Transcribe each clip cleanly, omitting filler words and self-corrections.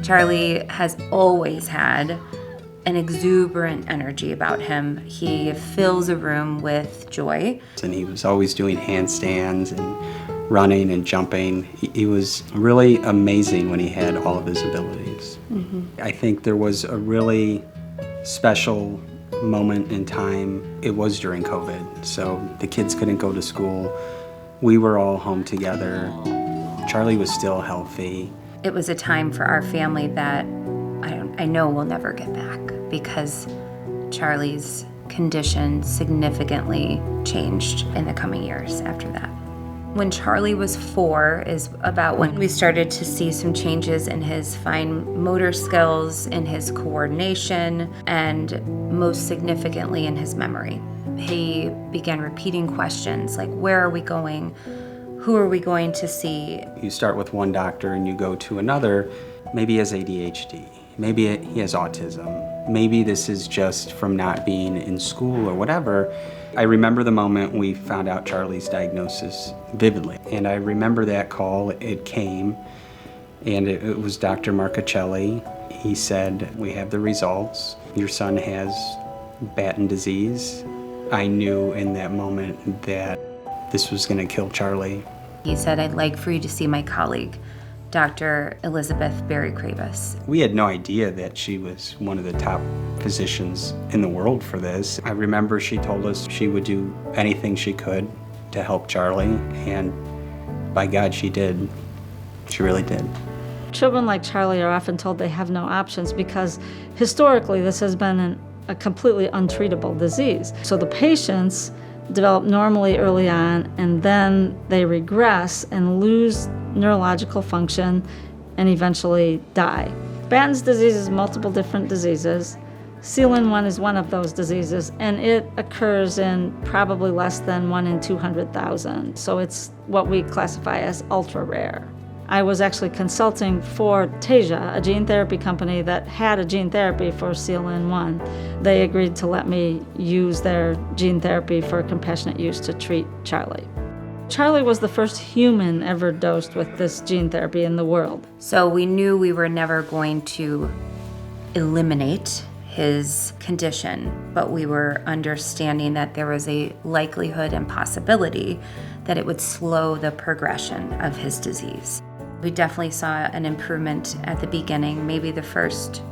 Charlie has always had an exuberant energy about him. He fills a room with joy. And he was always doing handstands and running and jumping. He was really amazing when he had all of his abilities. I think there was a really special moment in time. It was during COVID, so the kids couldn't go to school. We were all home together. Charlie was still healthy. It was a time for our family that I know we'll never get back, because Charlie's condition significantly changed in the coming years after that. When Charlie was 4 is about when we started to see some changes in his fine motor skills, in his coordination, and most significantly in his memory. He began repeating questions like, where are we going? Who are we going to see? You start with one doctor and you go to another. Maybe he has ADHD. Maybe he has autism. Maybe this is just from not being in school or whatever. I remember the moment we found out Charlie's diagnosis vividly. And I remember that call. It came, and it was Dr. Marcacelli. He said, we have the results. Your son has Batten disease. I knew in that moment that this was going to kill Charlie. He said, I'd like for you to see my colleague, Dr. Elizabeth Berry-Kravis. We had no idea that she was one of the top physicians in the world for this. I remember she told us she would do anything she could to help Charlie, and by God, she did. She really did. Children like Charlie are often told they have no options because historically this has been a completely untreatable disease. So the patients develop normally early on, and then they regress and lose neurological function and eventually die. Batten's disease is multiple different diseases. CLN1 is one of those diseases, and it occurs in probably less than 1 in 200,000. So it's what we classify as ultra rare. I was actually consulting for Tasia, a gene therapy company that had a gene therapy for CLN1. They agreed to let me use their gene therapy for compassionate use to treat Charlie. Charlie was the first human ever dosed with this gene therapy in the world. So we knew we were never going to eliminate his condition, but we were understanding that there was a likelihood and possibility that it would slow the progression of his disease. We definitely saw an improvement at the beginning, maybe the first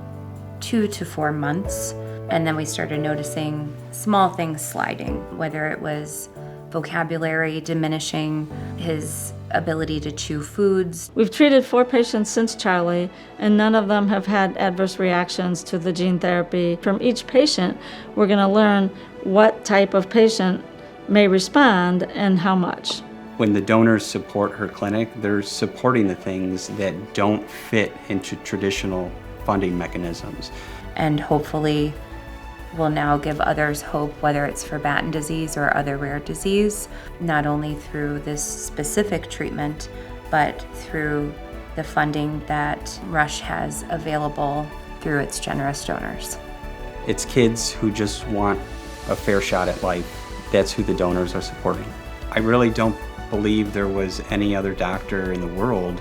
2 to 4 months, and then we started noticing small things sliding, whether it was vocabulary diminishing, his ability to chew foods. We've treated 4 patients since Charlie, and none of them have had adverse reactions to the gene therapy. From each patient, we're going to learn what type of patient may respond and how much. When the donors support her clinic, they're supporting the things that don't fit into traditional funding mechanisms. And hopefully will now give others hope, whether it's for Batten disease or other rare disease, not only through this specific treatment, but through the funding that Rush has available through its generous donors. It's kids who just want a fair shot at life. That's who the donors are supporting. I really don't believe there was any other doctor in the world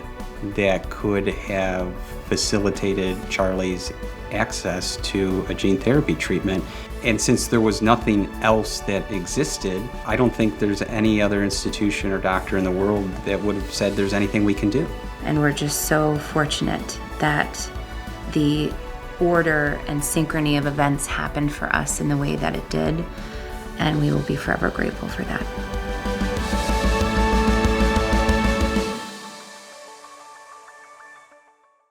that could have facilitated Charlie's access to a gene therapy treatment. And since there was nothing else that existed, I don't think there's any other institution or doctor in the world that would have said there's anything we can do. And we're just so fortunate that the order and synchrony of events happened for us in the way that it did, and we will be forever grateful for that.